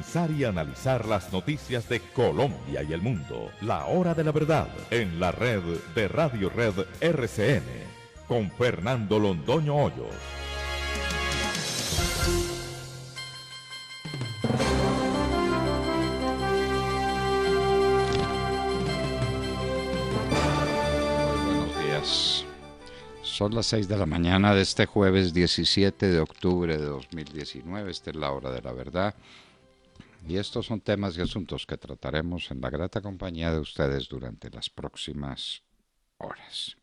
Analizar y analizar las noticias de Colombia y el mundo. La hora de la verdad en la red de Radio Red RCN con Fernando Londoño Hoyos. Buenos días. Son las 6 de la mañana de este jueves 17 de octubre de 2019. Esta es la hora de la verdad. Y estos son temas y asuntos que trataremos en la grata compañía de ustedes durante las próximas horas.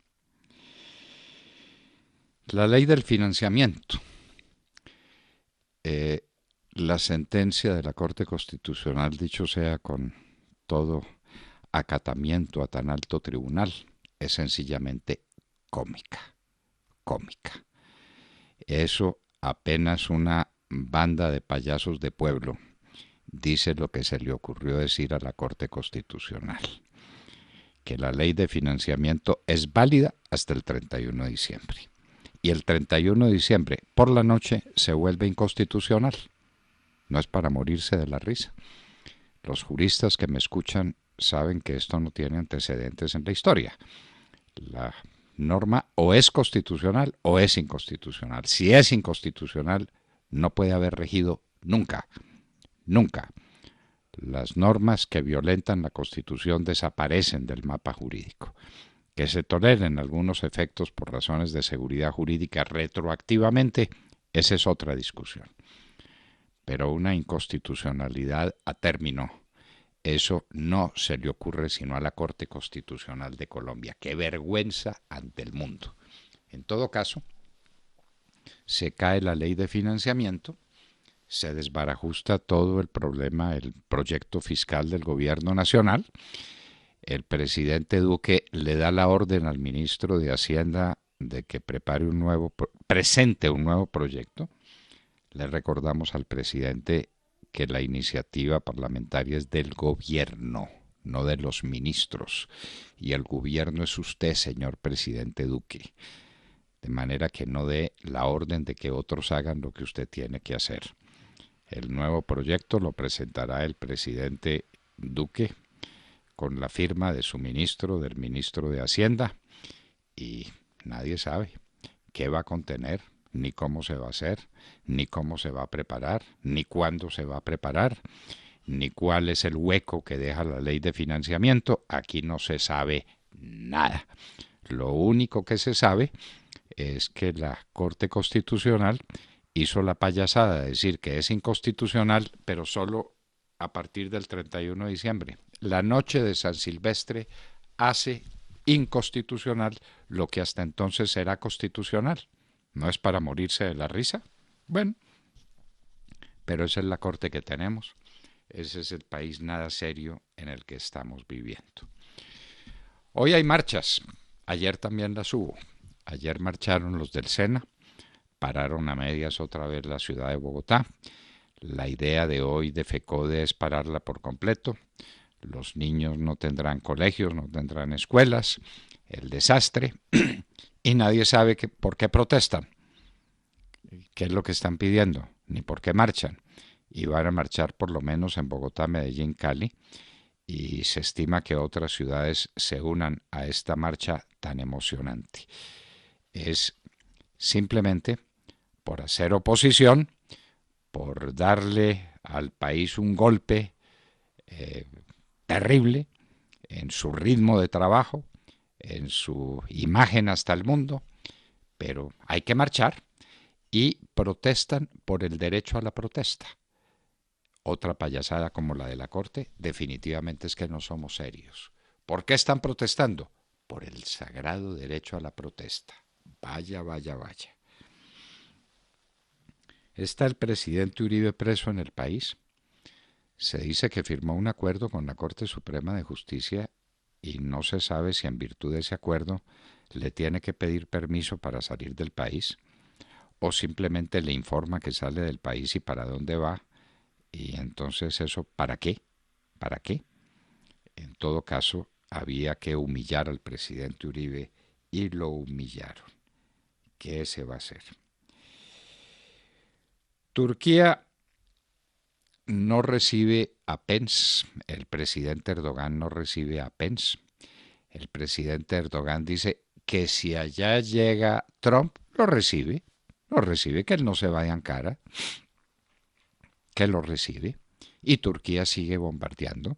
La ley del financiamiento. La sentencia de la Corte Constitucional, dicho sea con todo acatamiento a tan alto tribunal, es sencillamente cómica. Eso apenas una banda de payasos de pueblo dice lo que se le ocurrió decir a la Corte Constitucional, que la ley de financiamiento es válida hasta el 31 de diciembre. Y el 31 de diciembre por la noche se vuelve inconstitucional. No es para morirse de la risa. Los juristas que me escuchan saben que esto no tiene antecedentes en la historia. La norma o es constitucional o es inconstitucional. Si es inconstitucional, no puede haber regido nunca. Las normas que violentan la Constitución desaparecen del mapa jurídico. Que se toleren algunos efectos por razones de seguridad jurídica retroactivamente, esa es otra discusión. Pero una inconstitucionalidad a término, eso no se le ocurre sino a la Corte Constitucional de Colombia. ¡Qué vergüenza ante el mundo! En todo caso, se cae la ley de financiamiento, se desbarajusta todo el problema, el proyecto fiscal del gobierno nacional. El presidente Duque le da la orden al ministro de Hacienda de que presente un nuevo proyecto. Le recordamos al presidente que la iniciativa parlamentaria es del gobierno, no de los ministros. Y el gobierno es usted, señor presidente Duque. De manera que no dé la orden de que otros hagan lo que usted tiene que hacer. El nuevo proyecto lo presentará el presidente Duque con la firma de su ministro, del ministro de Hacienda, y nadie sabe qué va a contener, ni cómo se va a hacer, ni cómo se va a preparar, ni cuándo se va a preparar, ni cuál es el hueco que deja la ley de financiamiento. Aquí no se sabe nada. Lo único que se sabe es que la Corte Constitucional hizo la payasada de decir que es inconstitucional, pero solo a partir del 31 de diciembre. La noche de San Silvestre hace inconstitucional lo que hasta entonces era constitucional. ¿No es para morirse de la risa? Bueno, pero esa es la corte que tenemos. Ese es el país nada serio en el que estamos viviendo. Hoy hay marchas. Ayer también las hubo. Ayer marcharon los del SENA. Pararon a medias otra vez la ciudad de Bogotá. La idea de hoy de FECODE es pararla por completo. Los niños no tendrán colegios, no tendrán escuelas, el desastre, y nadie sabe por qué protestan, qué es lo que están pidiendo, ni por qué marchan. Y van a marchar por lo menos en Bogotá, Medellín, Cali, y se estima que otras ciudades se unan a esta marcha tan emocionante. Es simplemente por hacer oposición, por darle al país un golpe terrible en su ritmo de trabajo, en su imagen hasta el mundo, pero hay que marchar y protestan por el derecho a la protesta. Otra payasada como la de la Corte, definitivamente es que no somos serios. ¿Por qué están protestando? Por el sagrado derecho a la protesta. Vaya. ¿Está el presidente Uribe preso en el país? Se dice que firmó un acuerdo con la Corte Suprema de Justicia y no se sabe si en virtud de ese acuerdo le tiene que pedir permiso para salir del país o simplemente le informa que sale del país y para dónde va. Y entonces eso, ¿para qué? En todo caso, había que humillar al presidente Uribe y lo humillaron. ¿Qué se va a hacer? Turquía no recibe a Pence, el presidente Erdogan no recibe a Pence. El presidente Erdogan dice que si allá llega Trump, lo recibe, que él no se vaya en cara, que lo recibe, y Turquía sigue bombardeando.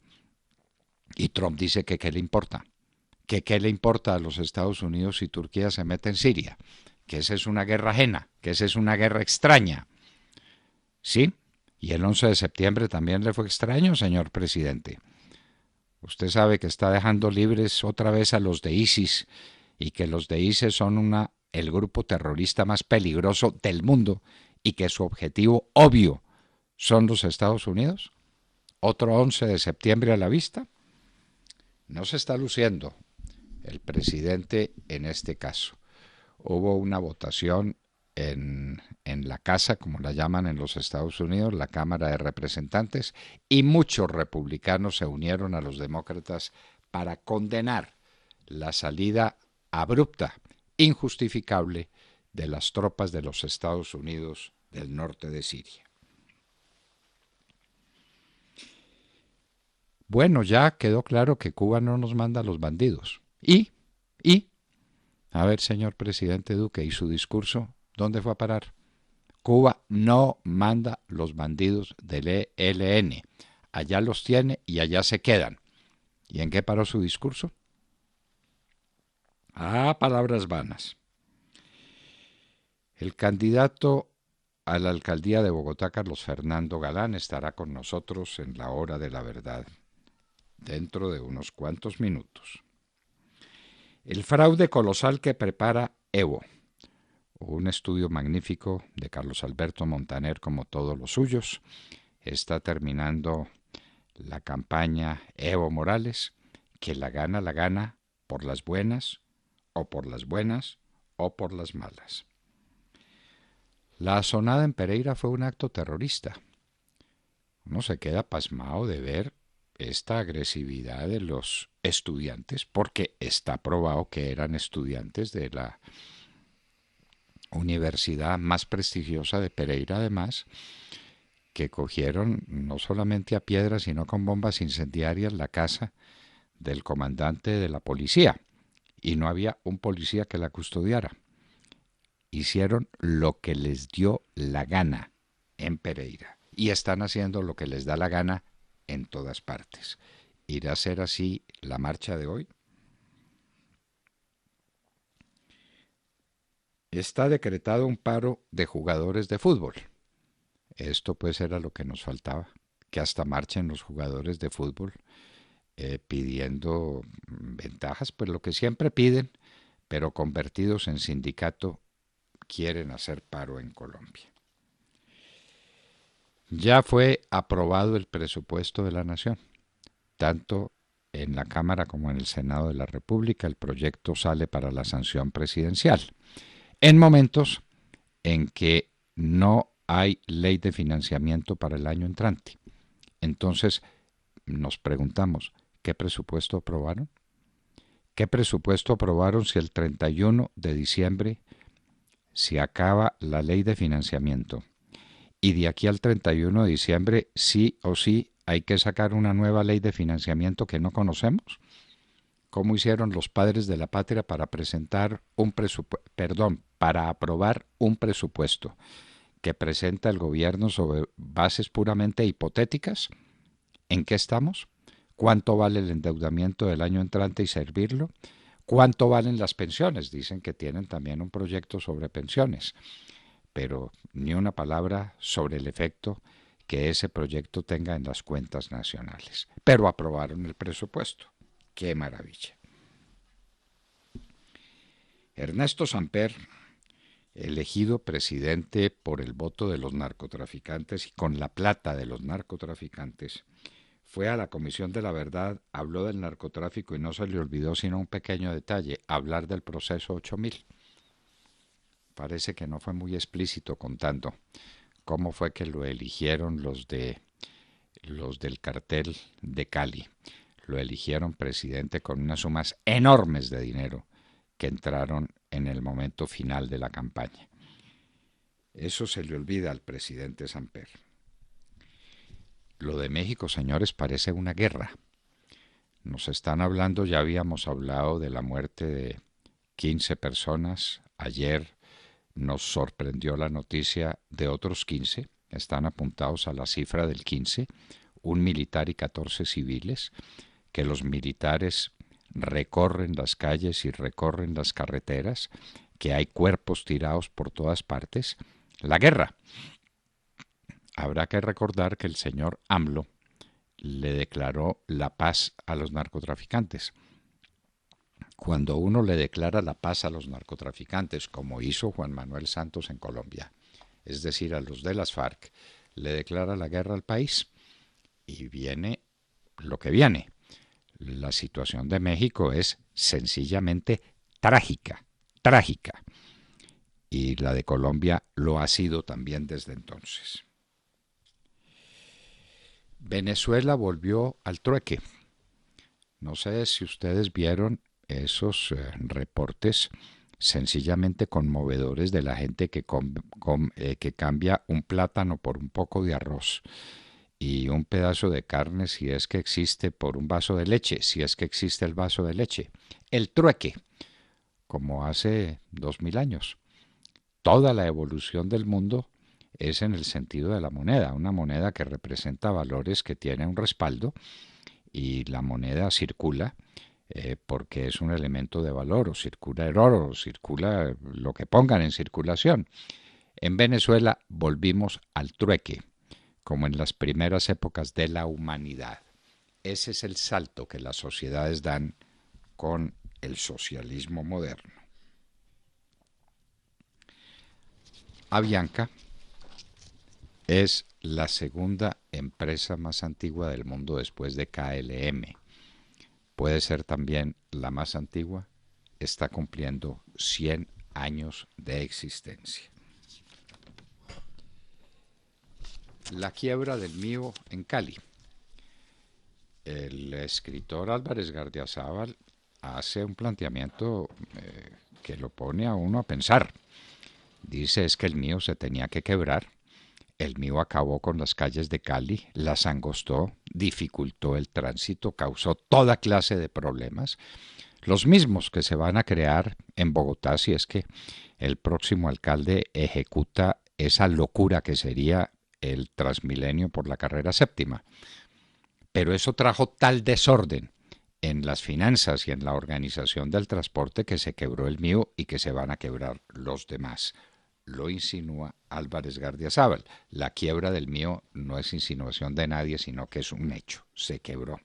Y Trump dice que qué le importa, que qué le importa a los Estados Unidos si Turquía se mete en Siria, que esa es una guerra ajena, que esa es una guerra extraña. ¿Sí? Y el 11 de septiembre también le fue extraño, señor presidente. Usted sabe que está dejando libres otra vez a los de ISIS y que los de ISIS son el grupo terrorista más peligroso del mundo y que su objetivo obvio son los Estados Unidos. Otro 11 de septiembre a la vista. No se está luciendo el presidente en este caso. Hubo una votación en la casa, como la llaman en los Estados Unidos, la Cámara de Representantes, y muchos republicanos se unieron a los demócratas para condenar la salida abrupta, injustificable, de las tropas de los Estados Unidos del norte de Siria. Bueno, ya quedó claro que Cuba no nos manda a los bandidos. A ver, señor presidente Duque, ¿y su discurso dónde fue a parar? Cuba no manda los bandidos del ELN. Allá los tiene y allá se quedan. ¿Y en qué paró su discurso? Palabras vanas. El candidato a la alcaldía de Bogotá, Carlos Fernando Galán, estará con nosotros en la hora de la verdad, dentro de unos cuantos minutos. El fraude colosal que prepara Evo. Un estudio magnífico de Carlos Alberto Montaner, como todos los suyos. Está terminando la campaña Evo Morales, que la gana por las buenas, o por las buenas, o por las malas. La asonada en Pereira fue un acto terrorista. Uno se queda pasmado de ver esta agresividad de los estudiantes, porque está probado que eran estudiantes de la universidad más prestigiosa de Pereira, además, que cogieron no solamente a piedras, sino con bombas incendiarias la casa del comandante de la policía, y no había un policía que la custodiara. Hicieron lo que les dio la gana en Pereira, y están haciendo lo que les da la gana en todas partes. ¿Irá a ser así la marcha de hoy? Está decretado un paro de jugadores de fútbol. Esto pues era lo que nos faltaba, que hasta marchen los jugadores de fútbol pidiendo ventajas, pues lo que siempre piden, pero convertidos en sindicato quieren hacer paro en Colombia. Ya fue aprobado el presupuesto de la Nación, tanto en la Cámara como en el Senado de la República. El proyecto sale para la sanción presidencial, en momentos en que no hay ley de financiamiento para el año entrante. Entonces nos preguntamos, ¿qué presupuesto aprobaron? ¿Qué presupuesto aprobaron si el 31 de diciembre se acaba la ley de financiamiento? Y de aquí al 31 de diciembre sí o sí hay que sacar una nueva ley de financiamiento que no conocemos. ¿Cómo hicieron los padres de la patria para para aprobar un presupuesto que presenta el gobierno sobre bases puramente hipotéticas? ¿En qué estamos? ¿Cuánto vale el endeudamiento del año entrante y servirlo? ¿Cuánto valen las pensiones? Dicen que tienen también un proyecto sobre pensiones, pero ni una palabra sobre el efecto que ese proyecto tenga en las cuentas nacionales. Pero aprobaron el presupuesto. ¡Qué maravilla! Ernesto Samper, elegido presidente por el voto de los narcotraficantes y con la plata de los narcotraficantes, fue a la Comisión de la Verdad, habló del narcotráfico y no se le olvidó sino un pequeño detalle, hablar del proceso 8000. Parece que no fue muy explícito contando cómo fue que lo eligieron los del cartel de Cali. Lo eligieron presidente con unas sumas enormes de dinero que entraron en el momento final de la campaña. Eso se le olvida al presidente Samper. Lo de México, señores, parece una guerra. Nos están hablando, ya habíamos hablado de la muerte de 15 personas. Ayer nos sorprendió la noticia de otros 15. Están apuntados a la cifra del 15, un militar y 14 civiles, que los militares recorren las calles y recorren las carreteras, que hay cuerpos tirados por todas partes. La guerra. Habrá que recordar que el señor AMLO le declaró la paz a los narcotraficantes. Cuando uno le declara la paz a los narcotraficantes, como hizo Juan Manuel Santos en Colombia, es decir, a los de las FARC, le declara la guerra al país. Y viene lo que viene. La situación de México es sencillamente trágica, trágica. Y la de Colombia lo ha sido también desde entonces. Venezuela volvió al trueque. No sé si ustedes vieron esos reportes sencillamente conmovedores de la gente que cambia un plátano por un poco de arroz y un pedazo de carne, si es que existe, por un vaso de leche, si es que existe el vaso de leche. El trueque, como hace 2000 años. Toda la evolución del mundo es en el sentido de la moneda, una moneda que representa valores que tiene un respaldo, y la moneda circula porque es un elemento de valor, o circula el oro, o circula lo que pongan en circulación. En Venezuela volvimos al trueque, como en las primeras épocas de la humanidad. Ese es el salto que las sociedades dan con el socialismo moderno. Avianca es la segunda empresa más antigua del mundo después de KLM. Puede ser también la más antigua. Está cumpliendo 100 años de existencia. La quiebra del Mío en Cali. El escritor Álvarez Gardiazabal hace un planteamiento que lo pone a uno a pensar. Dice es que el Mío se tenía que quebrar. El Mío acabó con las calles de Cali, las angostó, dificultó el tránsito, causó toda clase de problemas, los mismos que se van a crear en Bogotá si es que el próximo alcalde ejecuta esa locura que sería el Transmilenio por la carrera séptima. Pero eso trajo tal desorden en las finanzas y en la organización del transporte que se quebró el Mío y que se van a quebrar los demás. Lo insinúa Álvarez Gardiazabal. La quiebra del Mío no es insinuación de nadie, sino que es un hecho. Se quebró.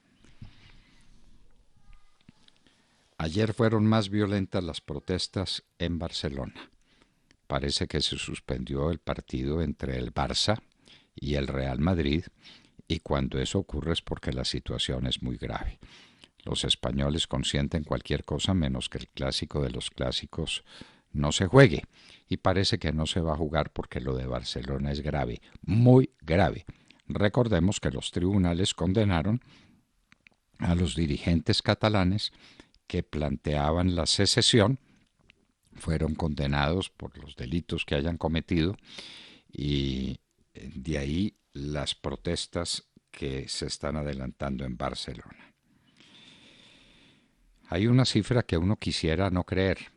Ayer fueron más violentas las protestas en Barcelona. Parece que se suspendió el partido entre el Barça y el Real Madrid, y cuando eso ocurre es porque la situación es muy grave. Los españoles consienten cualquier cosa menos que el clásico de los clásicos no se juegue, y parece que no se va a jugar porque lo de Barcelona es grave, muy grave. Recordemos que los tribunales condenaron a los dirigentes catalanes que planteaban la secesión, fueron condenados por los delitos que hayan cometido, y de ahí las protestas que se están adelantando en Barcelona. Hay una cifra que uno quisiera no creer,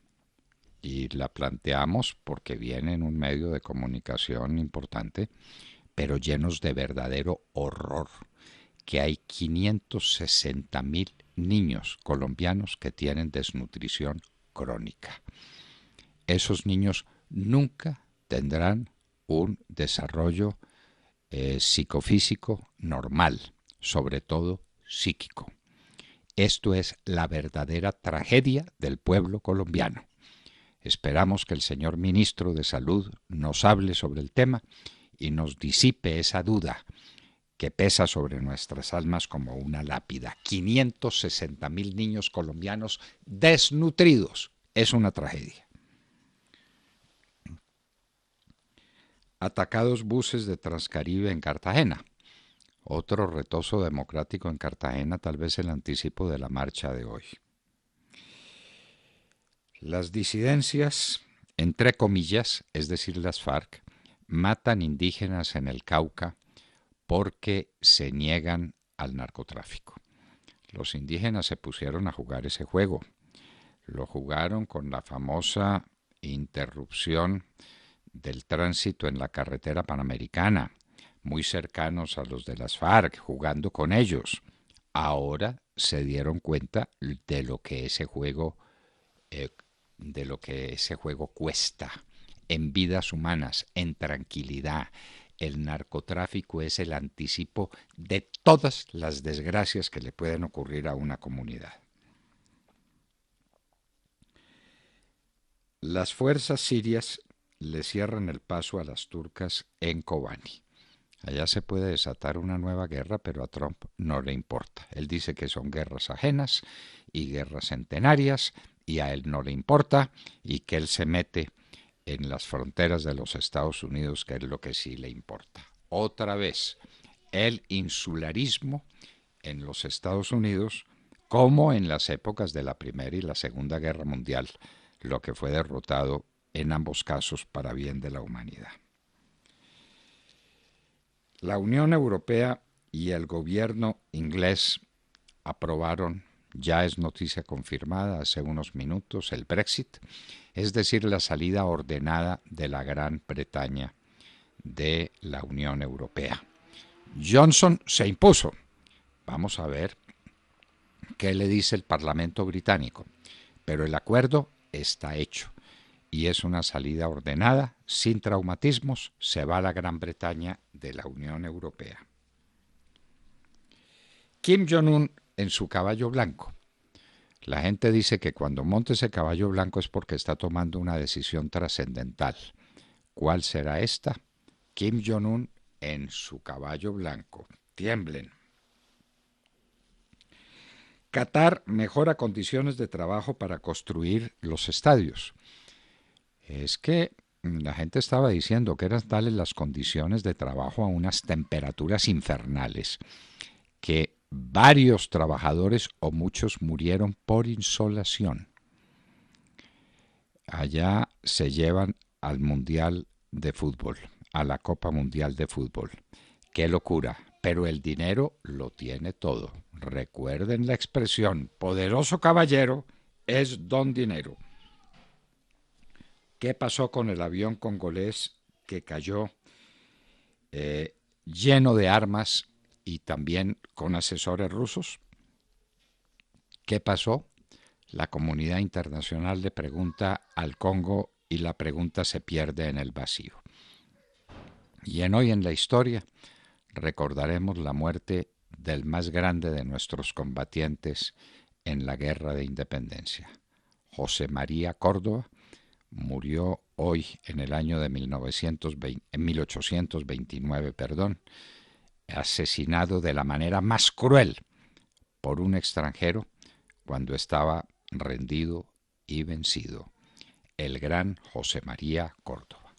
y la planteamos porque viene en un medio de comunicación importante, pero llenos de verdadero horror, que hay 560.000 niños colombianos que tienen desnutrición crónica. Esos niños nunca tendrán un desarrollo psicofísico normal, sobre todo psíquico. Esto es la verdadera tragedia del pueblo colombiano. Esperamos que el señor ministro de Salud nos hable sobre el tema y nos disipe esa duda que pesa sobre nuestras almas como una lápida. 560.000 niños colombianos desnutridos. Es una tragedia. Atacados buses de Transcaribe en Cartagena. Otro retozo democrático en Cartagena, tal vez el anticipo de la marcha de hoy. Las disidencias, entre comillas, es decir, las FARC, matan indígenas en el Cauca porque se niegan al narcotráfico. Los indígenas se pusieron a jugar ese juego. Lo jugaron con la famosa interrupción del tránsito en la carretera panamericana, muy cercanos a los de las FARC, jugando con ellos. Ahora se dieron cuenta de lo que ese juego cuesta en vidas humanas, en tranquilidad. El narcotráfico es el anticipo de todas las desgracias que le pueden ocurrir a una comunidad. Las fuerzas sirias le cierran el paso a las turcas en Kobani. Allá se puede desatar una nueva guerra, pero a Trump no le importa. Él dice que son guerras ajenas y guerras centenarias, y a él no le importa, y que él se mete en las fronteras de los Estados Unidos, que es lo que sí le importa. Otra vez, el insularismo en los Estados Unidos, como en las épocas de la Primera y la Segunda Guerra Mundial, lo que fue derrotado en ambos casos para bien de la humanidad. La Unión Europea y el gobierno inglés aprobaron, ya es noticia confirmada hace unos minutos, el Brexit, es decir, la salida ordenada de la Gran Bretaña de la Unión Europea. Johnson se impuso. Vamos a ver qué le dice el Parlamento británico, pero el acuerdo está hecho y es una salida ordenada, sin traumatismos. Se va la Gran Bretaña de la Unión Europea. Kim Jong-un en su caballo blanco. La gente dice que cuando monte ese caballo blanco es porque está tomando una decisión trascendental. ¿Cuál será esta? Kim Jong-un en su caballo blanco. Tiemblen. Qatar mejora condiciones de trabajo para construir los estadios. Es que la gente estaba diciendo que eran tales las condiciones de trabajo a unas temperaturas infernales que varios trabajadores o muchos murieron por insolación. Allá se llevan al Mundial de Fútbol, a la Copa Mundial de Fútbol. ¡Qué locura! Pero el dinero lo tiene todo. Recuerden la expresión, poderoso caballero es don dinero. ¿Qué pasó con el avión congolés que cayó lleno de armas y también con asesores rusos? ¿Qué pasó? La comunidad internacional le pregunta al Congo y la pregunta se pierde en el vacío. Y hoy en la historia recordaremos la muerte del más grande de nuestros combatientes en la Guerra de Independencia. José María Córdoba murió hoy en el año de 1829, asesinado de la manera más cruel por un extranjero cuando estaba rendido y vencido, el gran José María Córdoba.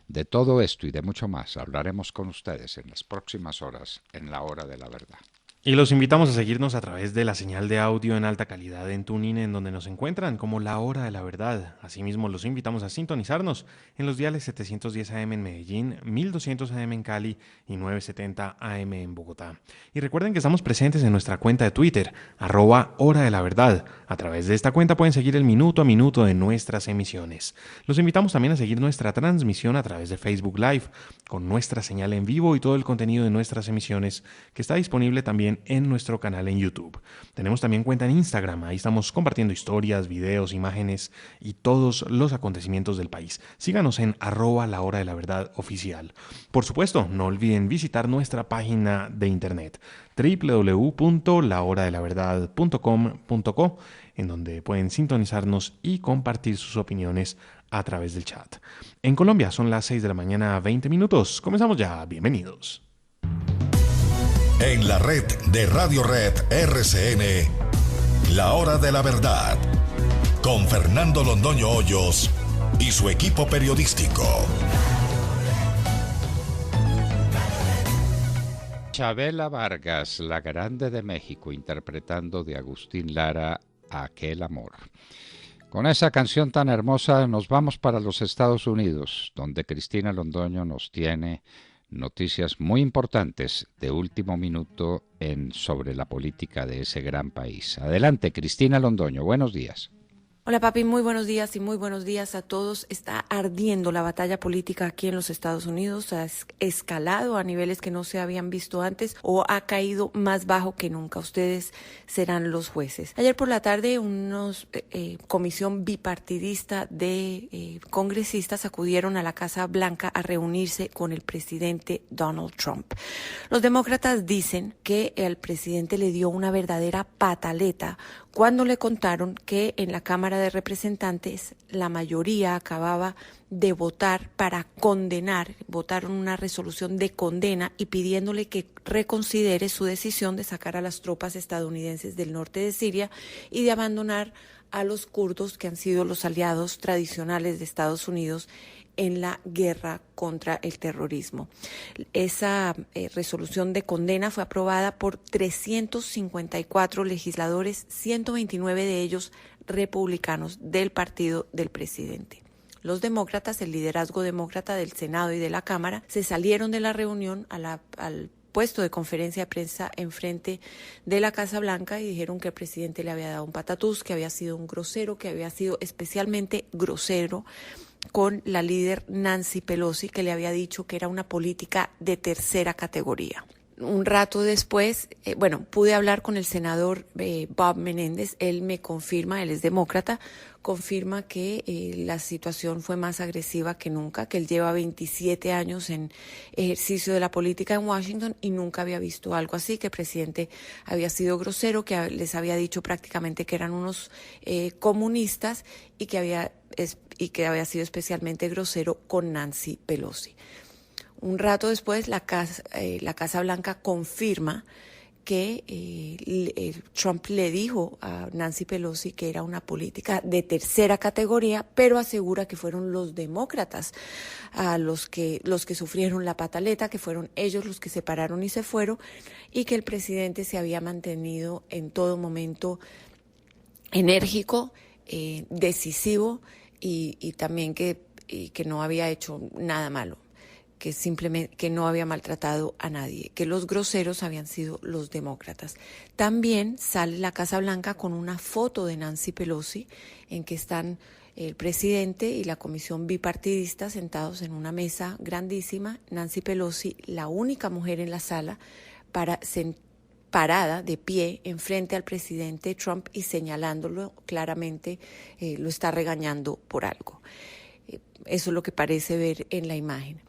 De todo esto y de mucho más hablaremos con ustedes en las próximas horas en La Hora de la Verdad. Y los invitamos a seguirnos a través de la señal de audio en alta calidad en TuneIn, en donde nos encuentran como La Hora de la Verdad. Asimismo, los invitamos a sintonizarnos en los diales 710 AM en Medellín, 1200 AM en Cali y 970 AM en Bogotá. Y recuerden que estamos presentes en nuestra cuenta de Twitter, @Hora de la Verdad. A través de esta cuenta pueden seguir el minuto a minuto de nuestras emisiones. Los invitamos también a seguir nuestra transmisión a través de Facebook Live, con nuestra señal en vivo y todo el contenido de nuestras emisiones, que está disponible también en nuestro canal en YouTube. Tenemos también cuenta en Instagram, ahí estamos compartiendo historias, videos, imágenes y todos los acontecimientos del país. Síganos en @La Hora de la Verdad oficial. Por supuesto, no olviden visitar nuestra página de internet www.lahoradelaverdad.com.co, en donde pueden sintonizarnos y compartir sus opiniones a través del chat. En Colombia son las 6 de la mañana, 20 minutos. Comenzamos ya. Bienvenidos. En la red de Radio Red RCN, La Hora de la Verdad, con Fernando Londoño Hoyos y su equipo periodístico. Chabela Vargas, la grande de México, interpretando de Agustín Lara Aquel Amor. Con esa canción tan hermosa nos vamos para los Estados Unidos, donde Cristina Londoño nos tiene noticias muy importantes de último minuto sobre la política de ese gran país. Adelante, Cristina Londoño, buenos días. Hola papi, muy buenos días y muy buenos días a todos. Está ardiendo la batalla política aquí en los Estados Unidos, ha escalado a niveles que no se habían visto antes o ha caído más bajo que nunca. Ustedes serán los jueces. Ayer por la tarde comisión bipartidista de congresistas acudieron a la Casa Blanca a reunirse con el presidente Donald Trump. Los demócratas dicen que el presidente le dio una verdadera pataleta cuando le contaron que en la Cámara de Representantes la mayoría acababa de votar para condenar, votaron una resolución de condena y pidiéndole que reconsidere su decisión de sacar a las tropas estadounidenses del norte de Siria y de abandonar a los kurdos, que han sido los aliados tradicionales de Estados Unidos en la guerra contra el terrorismo. Esa resolución de condena fue aprobada por 354 legisladores, 129 de ellos republicanos del partido del presidente. Los demócratas, el liderazgo demócrata del Senado y de la Cámara, se salieron de la reunión al puesto de conferencia de prensa enfrente de la Casa Blanca y dijeron que el presidente le había dado un patatús, que había sido un grosero, que había sido especialmente grosero con la líder Nancy Pelosi, que le había dicho que era una política de tercera categoría. Un rato después, pude hablar con el senador Bob Menéndez. Él me confirma, él es demócrata, confirma que la situación fue más agresiva que nunca, que él lleva 27 años en ejercicio de la política en Washington y nunca había visto algo así, que el presidente había sido grosero, que les había dicho prácticamente que eran unos comunistas y que había sido especialmente grosero con Nancy Pelosi. Un rato después, la Casa Blanca confirma que Trump le dijo a Nancy Pelosi que era una política de tercera categoría, pero asegura que fueron los demócratas los que sufrieron la pataleta, que fueron ellos los que se pararon y se fueron, y que el presidente se había mantenido en todo momento enérgico, decisivo y también que no había hecho nada malo, que simplemente que no había maltratado a nadie, que los groseros habían sido los demócratas. También sale la Casa Blanca con una foto de Nancy Pelosi en que están el presidente y la comisión bipartidista sentados en una mesa grandísima, Nancy Pelosi, la única mujer en la sala, parada de pie enfrente al presidente Trump y señalándolo claramente, lo está regañando por algo. Eso es lo que parece ver en la imagen.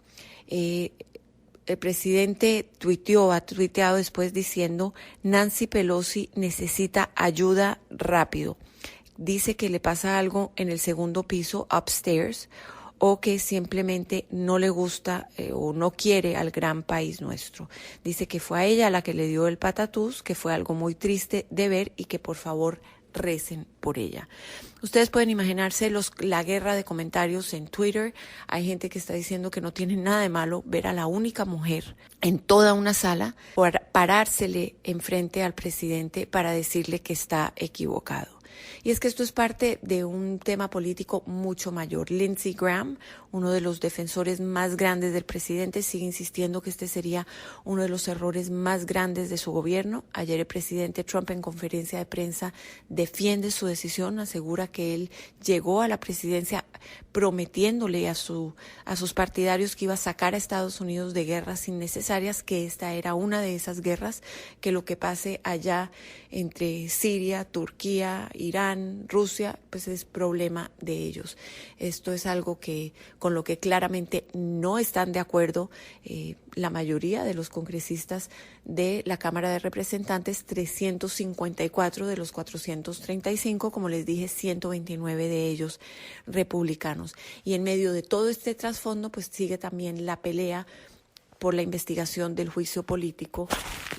El presidente ha tuiteado después diciendo: Nancy Pelosi necesita ayuda rápido. Dice que le pasa algo en el segundo piso, upstairs, o que simplemente no le gusta o no quiere al gran país nuestro. Dice que fue a ella la que le dio el patatús, que fue algo muy triste de ver y que por favor recen por ella. Ustedes pueden imaginarse la guerra de comentarios en Twitter. Hay gente que está diciendo que no tiene nada de malo ver a la única mujer en toda una sala parársele enfrente al presidente para decirle que está equivocado. Y es que esto es parte de un tema político mucho mayor. Lindsey Graham, uno de los defensores más grandes del presidente, sigue insistiendo que este sería uno de los errores más grandes de su gobierno. Ayer el presidente Trump en conferencia de prensa defiende su decisión, asegura que él llegó a la presidencia prometiéndole a sus partidarios que iba a sacar a Estados Unidos de guerras innecesarias, que esta era una de esas guerras, que lo que pase allá entre Siria, Turquía, Irán, Rusia, pues es problema de ellos. Esto es algo con lo que claramente no están de acuerdo la mayoría de los congresistas de la Cámara de Representantes, 354 de los 435, como les dije, 129 de ellos republicanos. Y en medio de todo este trasfondo, pues sigue también la pelea por la investigación del juicio político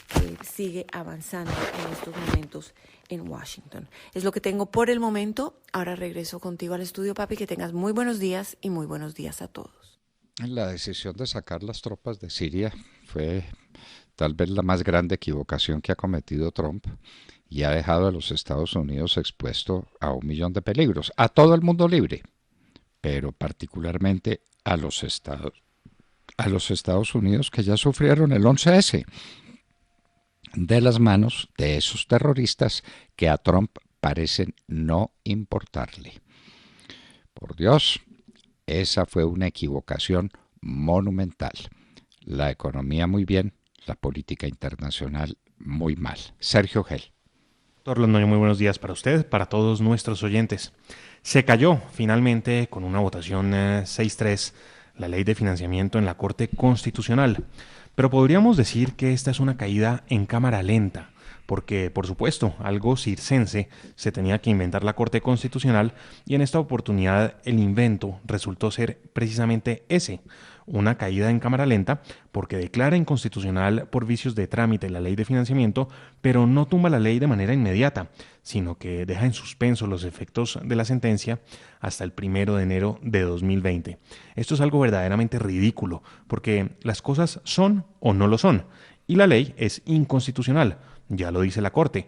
que sigue avanzando en estos momentos en Washington. Es lo que tengo por el momento. Ahora regreso contigo al estudio, papi. Que tengas muy buenos días y muy buenos días a todos. La decisión de sacar las tropas de Siria fue tal vez la más grande equivocación que ha cometido Trump y ha dejado a los Estados Unidos expuesto a 1 millón de peligros, a todo el mundo libre, pero particularmente a los Estados a los Estados Unidos, que ya sufrieron el 11S de las manos de esos terroristas que a Trump parecen no importarle. Por Dios, esa fue una equivocación monumental. La economía muy bien, la política internacional muy mal. Sergio Gel. Doctor Londoño, muy buenos días para usted, para todos nuestros oyentes. Se cayó finalmente con una votación 6-3 la ley de financiamiento en la Corte Constitucional, pero podríamos decir que esta es una caída en cámara lenta, porque, por supuesto, algo circense se tenía que inventar la Corte Constitucional y en esta oportunidad el invento resultó ser precisamente ese, una caída en cámara lenta, porque declara inconstitucional por vicios de trámite la ley de financiamiento, pero no tumba la ley de manera inmediata, sino que deja en suspenso los efectos de la sentencia hasta el 1 de enero de 2020. Esto es algo verdaderamente ridículo, porque las cosas son o no lo son, y la ley es inconstitucional. Ya lo dice la Corte.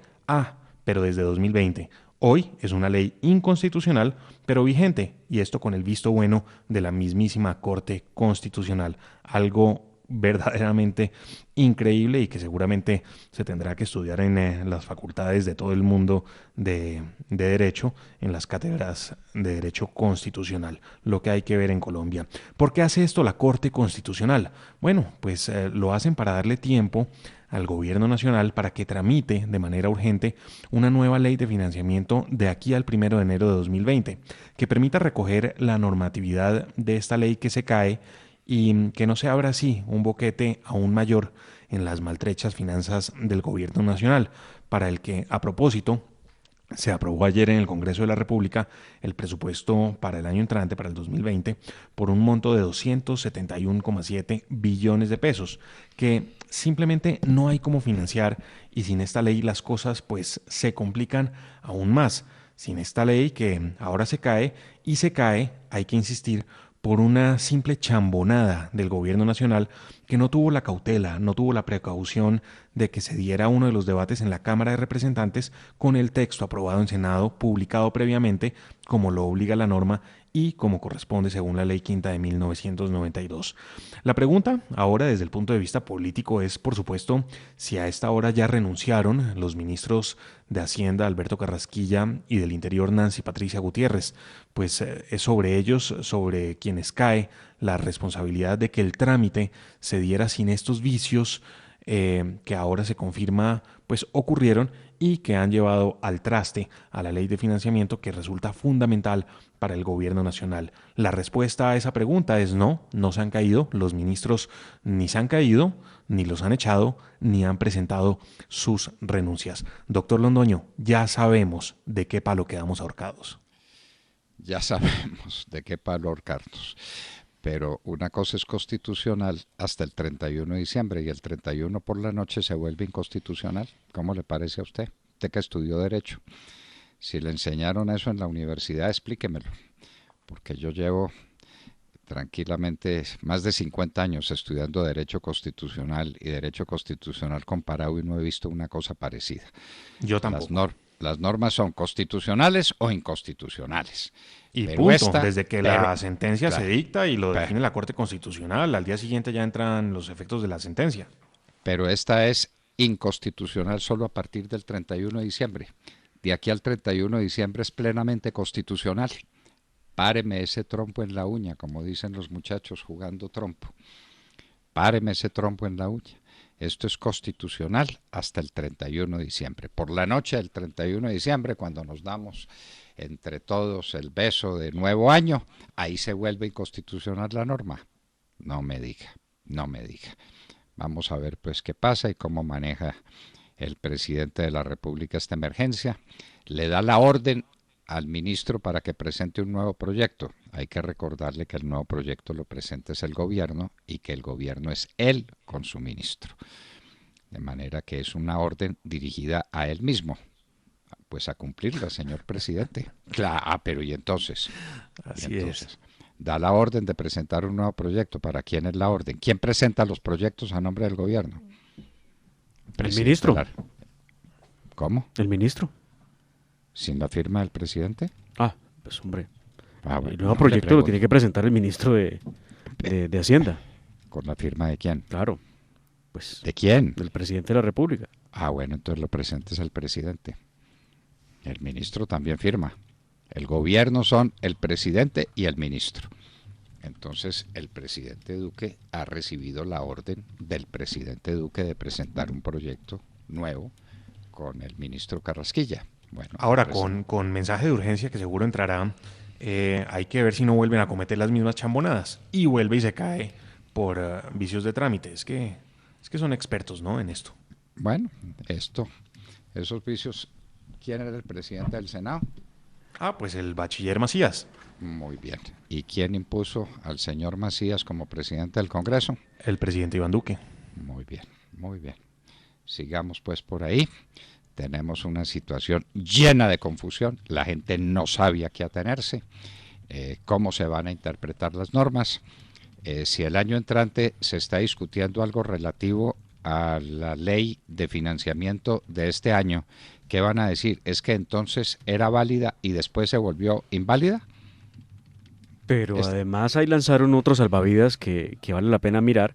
Pero desde 2020. Hoy es una ley inconstitucional, pero vigente, y esto con el visto bueno de la mismísima Corte Constitucional. Algo verdaderamente increíble y que seguramente se tendrá que estudiar en las facultades de todo el mundo de Derecho, en las cátedras de Derecho Constitucional, lo que hay que ver en Colombia. ¿Por qué hace esto la Corte Constitucional? Bueno, pues lo hacen para darle tiempo al gobierno nacional para que tramite de manera urgente una nueva ley de financiamiento de aquí al 1 de enero de 2020, que permita recoger la normatividad de esta ley que se cae y que no se abra así un boquete aún mayor en las maltrechas finanzas del gobierno nacional, para el que, a propósito, se aprobó ayer en el Congreso de la República el presupuesto para el año entrante, para el 2020, por un monto de 271,7 billones de pesos, que simplemente no hay cómo financiar, y sin esta ley las cosas pues se complican aún más. Sin esta ley que ahora se cae, y se cae, hay que insistir, por una simple chambonada del gobierno nacional que no tuvo la cautela, no tuvo la precaución de que se diera uno de los debates en la Cámara de Representantes con el texto aprobado en Senado, publicado previamente, como lo obliga la norma y como corresponde según la Ley Quinta de 1992. La pregunta ahora desde el punto de vista político es, por supuesto, si a esta hora ya renunciaron los ministros de Hacienda Alberto Carrasquilla y del Interior Nancy Patricia Gutiérrez, pues es sobre ellos, sobre quienes cae la responsabilidad de que el trámite se diera sin estos vicios que ahora se confirma pues ocurrieron y que han llevado al traste a la ley de financiamiento, que resulta fundamental para el gobierno nacional. La respuesta a esa pregunta es no se han caído, los ministros ni se han caído, ni los han echado, ni han presentado sus renuncias. Doctor Londoño, ya sabemos de qué palo quedamos ahorcados. Ya sabemos de qué palo ahorcarnos. Pero una cosa es constitucional hasta el 31 de diciembre y el 31 por la noche se vuelve inconstitucional. ¿Cómo le parece a usted? Usted que estudió Derecho. Si le enseñaron eso en la universidad, explíquemelo. Porque yo llevo tranquilamente más de 50 años estudiando Derecho Constitucional y Derecho Constitucional comparado y no he visto una cosa parecida. Yo tampoco. Las normas son constitucionales o inconstitucionales. Y punto, desde que la sentencia se dicta y lo define la Corte Constitucional, al día siguiente ya entran los efectos de la sentencia. Pero esta es inconstitucional solo a partir del 31 de diciembre. De aquí al 31 de diciembre es plenamente constitucional. Páreme ese trompo en la uña, como dicen los muchachos jugando trompo. Páreme ese trompo en la uña. Esto es constitucional hasta el 31 de diciembre. Por la noche del 31 de diciembre, cuando nos damos entre todos el beso de nuevo año, ahí se vuelve inconstitucional la norma. No me diga. Vamos a ver pues qué pasa y cómo maneja el presidente de la República esta emergencia. Le da la orden al ministro para que presente un nuevo proyecto. Hay que recordarle que el nuevo proyecto lo presenta es el gobierno y que el gobierno es él con su ministro. De manera que es una orden dirigida a él mismo. Pues a cumplirla, señor presidente. Claro, pero ¿y entonces? Así es. Da la orden de presentar un nuevo proyecto. ¿Para quién es la orden? ¿Quién presenta los proyectos a nombre del gobierno? El ministro. ¿Cómo? El ministro. ¿Sin la firma del presidente? Pues hombre. Bueno, el nuevo proyecto lo tiene que presentar el ministro de Hacienda. ¿Con la firma de quién? Claro. Pues, ¿De quién? del presidente de la República. Bueno, entonces lo presentes al presidente. El ministro también firma. El gobierno son el presidente y el ministro. Entonces, el presidente Duque ha recibido la orden del presidente Duque de presentar un proyecto nuevo con el ministro Carrasquilla. Bueno, ahora, con mensaje de urgencia que seguro entrará, hay que ver si no vuelven a cometer las mismas chambonadas y vuelve y se cae por vicios de trámite. Es que son expertos, ¿no?, en esto. Bueno, esos vicios, ¿quién era el presidente del Senado? Pues el bachiller Macías. Muy bien. ¿Y quién impuso al señor Macías como presidente del Congreso? El presidente Iván Duque. Muy bien, muy bien. Sigamos pues por ahí. Tenemos una situación llena de confusión. La gente no sabe a qué atenerse. ¿Cómo se van a interpretar las normas? Si el año entrante se está discutiendo algo relativo a la ley de financiamiento de este año, ¿qué van a decir? ¿Es que entonces era válida y después se volvió inválida? Pero además ahí lanzaron otros salvavidas que vale la pena mirar,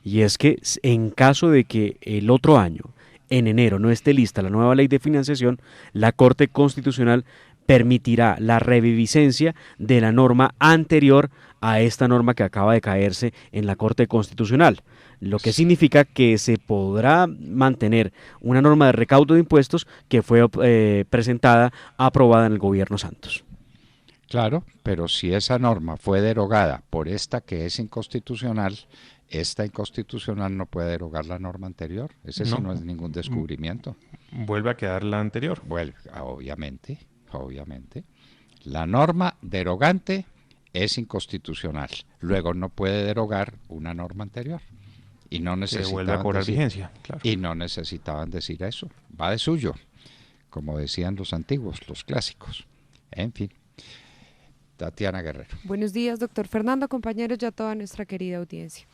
y es que en caso de que el otro año, en enero, no esté lista la nueva ley de financiación, la Corte Constitucional permitirá la reviviscencia de la norma anterior a esta norma que acaba de caerse en la Corte Constitucional, lo que significa que se podrá mantener una norma de recaudo de impuestos que fue presentada, aprobada en el gobierno Santos. Claro, pero si esa norma fue derogada por esta que es inconstitucional, esta inconstitucional no puede derogar la norma anterior. Ese sí no es ningún descubrimiento. Vuelve a quedar la anterior. Vuelve, obviamente. La norma derogante es inconstitucional. Luego no puede derogar una norma anterior. Y no necesitaban vuelve a cobrar vigencia, claro. Y no necesitaban decir eso. Va de suyo, como decían los antiguos, los clásicos. En fin. Tatiana Guerrero. Buenos días, doctor Fernando, compañeros, ya toda nuestra querida audiencia.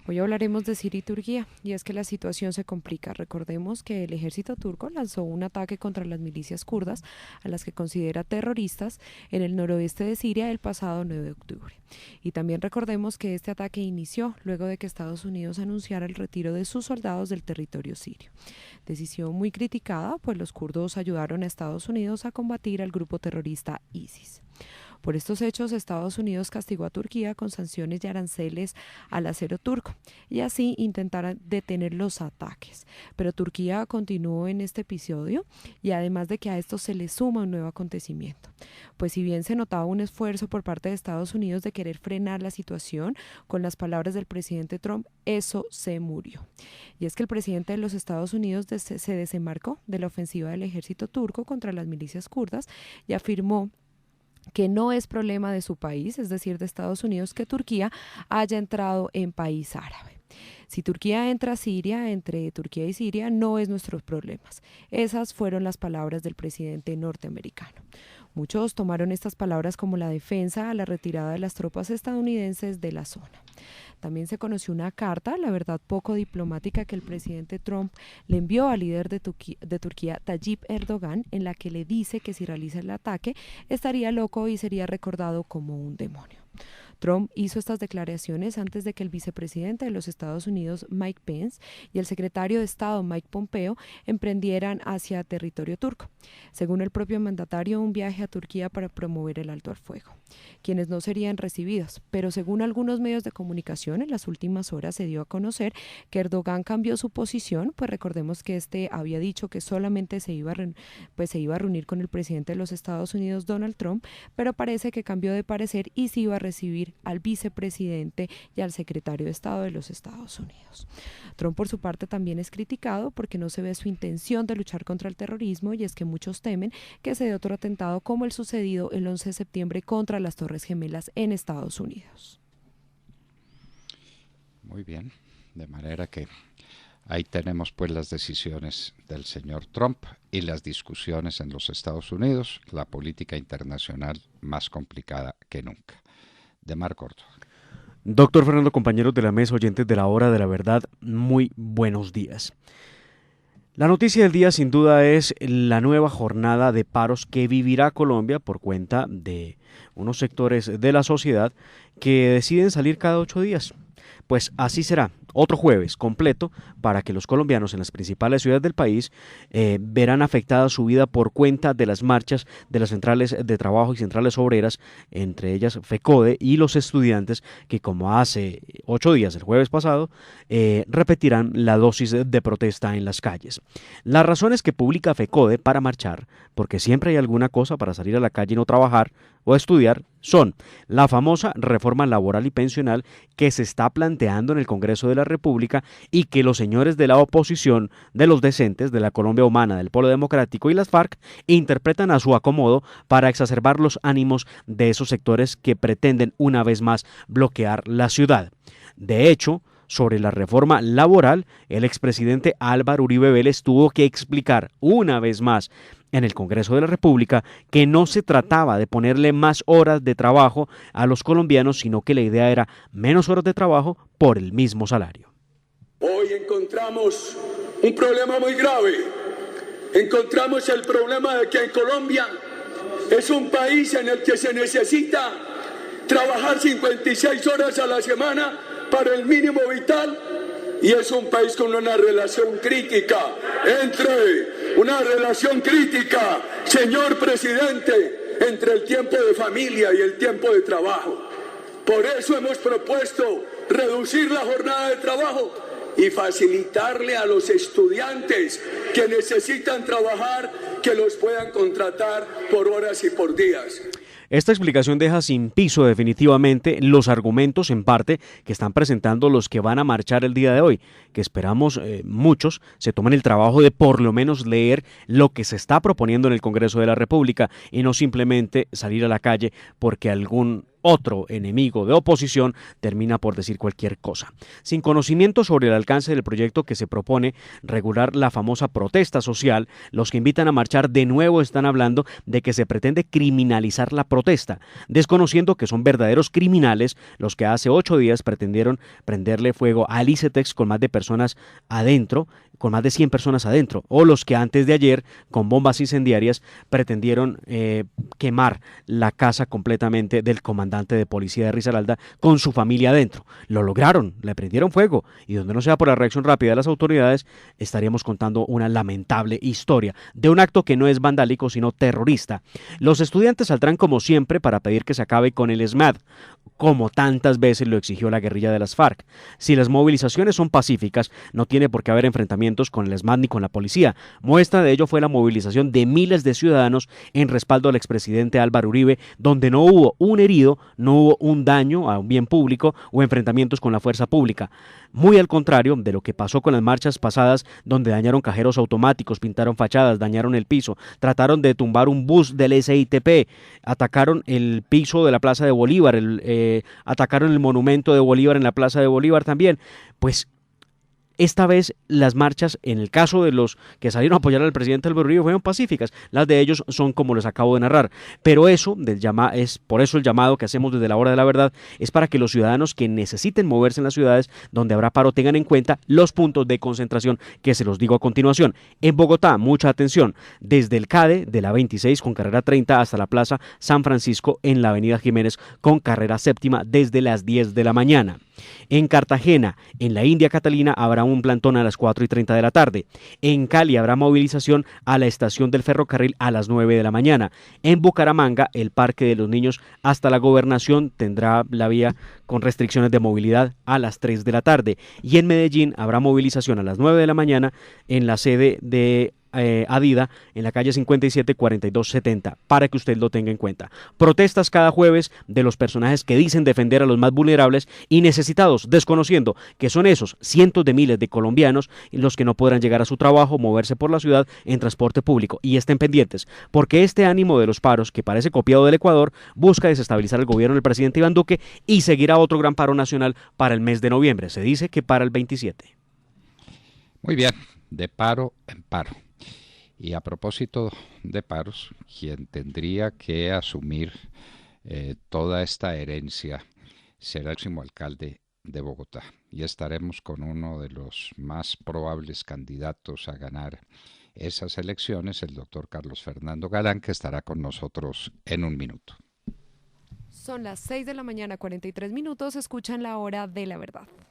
Hoy hablaremos de Siria y Turquía, y es que la situación se complica. Recordemos que el ejército turco lanzó un ataque contra las milicias kurdas, a las que considera terroristas, en el noroeste de Siria el pasado 9 de octubre. Y también recordemos que este ataque inició luego de que Estados Unidos anunciara el retiro de sus soldados del territorio sirio. Decisión muy criticada, pues los kurdos ayudaron a Estados Unidos a combatir al grupo terrorista ISIS. Por estos hechos, Estados Unidos castigó a Turquía con sanciones y aranceles al acero turco, y así intentar detener los ataques. Pero Turquía continuó en este episodio, y además de que a esto se le suma un nuevo acontecimiento. Pues si bien se notaba un esfuerzo por parte de Estados Unidos de querer frenar la situación, con las palabras del presidente Trump, eso se murió. Y es que el presidente de los Estados Unidos se desembarcó de la ofensiva del ejército turco contra las milicias kurdas y afirmó que no es problema de su país, es decir, de Estados Unidos, que Turquía haya entrado en país árabe. Si Turquía entra a Siria, entre Turquía y Siria, no es nuestros problemas. Esas fueron las palabras del presidente norteamericano. Muchos tomaron estas palabras como la defensa a la retirada de las tropas estadounidenses de la zona. También se conoció una carta, la verdad poco diplomática, que el presidente Trump le envió al líder de Turquía, Tayyip Erdogan, en la que le dice que si realiza el ataque estaría loco y sería recordado como un demonio. Trump hizo estas declaraciones antes de que el vicepresidente de los Estados Unidos, Mike Pence, y el secretario de Estado, Mike Pompeo, emprendieran hacia territorio turco. Según el propio mandatario, un viaje a Turquía para promover el alto al fuego, quienes no serían recibidos. Pero según algunos medios de comunicación, en las últimas horas se dio a conocer que Erdogan cambió su posición, pues recordemos que este había dicho que solamente se iba a reunir con el presidente de los Estados Unidos, Donald Trump, pero parece que cambió de parecer y se iba a recibir al vicepresidente y al secretario de Estado de los Estados Unidos. Trump, por su parte, también es criticado porque no se ve su intención de luchar contra el terrorismo, y es que muchos temen que se dé otro atentado como el sucedido el 11 de septiembre contra las Torres Gemelas en Estados Unidos. Muy bien, de manera que ahí tenemos pues las decisiones del señor Trump y las discusiones en los Estados Unidos, la política internacional más complicada que nunca. De Mar Córdoba. Doctor Fernando, compañeros de la mesa, oyentes de la Hora de la Verdad, muy buenos días. La noticia del día sin duda es la nueva jornada de paros que vivirá Colombia por cuenta de unos sectores de la sociedad que deciden salir cada 8 días. pues así será. Otro jueves completo para que los colombianos en las principales ciudades del país verán afectada su vida por cuenta de las marchas de las centrales de trabajo y centrales obreras, entre ellas FECODE, y los estudiantes que, como hace 8 días, el jueves pasado, repetirán la dosis de protesta en las calles. Las razones que publica FECODE para marchar, porque siempre hay alguna cosa para salir a la calle y no trabajar o estudiar, son la famosa reforma laboral y pensional que se está planteando en el Congreso de la República y que los señores de la oposición, de los decentes, de la Colombia Humana, del Polo Democrático y las FARC interpretan a su acomodo para exacerbar los ánimos de esos sectores que pretenden una vez más bloquear la ciudad. De hecho, sobre la reforma laboral, el expresidente Álvaro Uribe Vélez tuvo que explicar una vez más en el Congreso de la República que no se trataba de ponerle más horas de trabajo a los colombianos, sino que la idea era menos horas de trabajo por el mismo salario. Hoy encontramos un problema muy grave. Encontramos el problema de que en Colombia es un país en el que se necesita trabajar 56 horas a la semana para el mínimo vital, y es un país con una relación crítica señor presidente, entre el tiempo de familia y el tiempo de trabajo. Por eso hemos propuesto reducir la jornada de trabajo y facilitarle a los estudiantes que necesitan trabajar que los puedan contratar por horas y por días. Esta explicación deja sin piso definitivamente los argumentos en parte que están presentando los que van a marchar el día de hoy, que esperamos muchos se tomen el trabajo de por lo menos leer lo que se está proponiendo en el Congreso de la República y no simplemente salir a la calle porque algún otro enemigo de oposición termina por decir cualquier cosa. Sin conocimiento sobre el alcance del proyecto que se propone regular la famosa protesta social, los que invitan a marchar de nuevo están hablando de que se pretende criminalizar la protesta, desconociendo que son verdaderos criminales los que hace 8 días pretendieron prenderle fuego al ICETEX con más de 100 personas adentro, o los que antes de ayer, con bombas incendiarias, pretendieron quemar la casa completamente del comandante de policía de Risaralda con su familia adentro. Lo lograron, le prendieron fuego, y donde no sea por la reacción rápida de las autoridades, estaríamos contando una lamentable historia de un acto que no es vandálico, sino terrorista. Los estudiantes saldrán como siempre para pedir que se acabe con el ESMAD, como tantas veces lo exigió la guerrilla de las FARC. Si las movilizaciones son pacíficas, no tiene por qué haber enfrentamientos con el ESMAD ni con la policía. Muestra de ello fue la movilización de miles de ciudadanos en respaldo al expresidente Álvaro Uribe, donde no hubo un herido, no hubo un daño a un bien público o enfrentamientos con la fuerza pública. Muy al contrario de lo que pasó con las marchas pasadas, donde dañaron cajeros automáticos, pintaron fachadas, dañaron el piso, trataron de tumbar un bus del SITP, atacaron el piso de la Plaza de Bolívar, atacaron el monumento de Bolívar en la Plaza de Bolívar también. Pues esta vez las marchas, en el caso de los que salieron a apoyar al presidente Álvaro Uribe, fueron pacíficas. Las de ellos son como les acabo de narrar. Pero eso es por eso el llamado que hacemos desde la hora de la verdad es para que los ciudadanos que necesiten moverse en las ciudades donde habrá paro tengan en cuenta los puntos de concentración que se los digo a continuación. En Bogotá, mucha atención, desde el CADE de la 26 con carrera 30 hasta la Plaza San Francisco en la Avenida Jiménez con carrera séptima desde las 10 de la mañana. En Cartagena, en la India Catalina, habrá un plantón a las 4:30 de la tarde. En Cali habrá movilización a la estación del ferrocarril a las 9 de la mañana. En Bucaramanga, el Parque de los Niños hasta la Gobernación tendrá la vía con restricciones de movilidad a las 3 de la tarde. Y en Medellín habrá movilización a las 9 de la mañana en la sede de Adida en la calle 57-4270 para que usted lo tenga en cuenta. Protestas cada jueves de los personajes que dicen defender a los más vulnerables y necesitados, desconociendo que son esos cientos de miles de colombianos los que no podrán llegar a su trabajo, moverse por la ciudad en transporte público. Y estén pendientes, porque este ánimo de los paros, que parece copiado del Ecuador, busca desestabilizar el gobierno del presidente Iván Duque y seguirá otro gran paro nacional para el mes de noviembre. Se dice que para el 27. Muy bien, de paro en paro. Y a propósito de paros, quien tendría que asumir toda esta herencia será el próximo alcalde de Bogotá. Y estaremos con uno de los más probables candidatos a ganar esas elecciones, el doctor Carlos Fernando Galán, que estará con nosotros en un minuto. Son las 6 de la mañana, 43 minutos. Escuchan La Hora de la Verdad.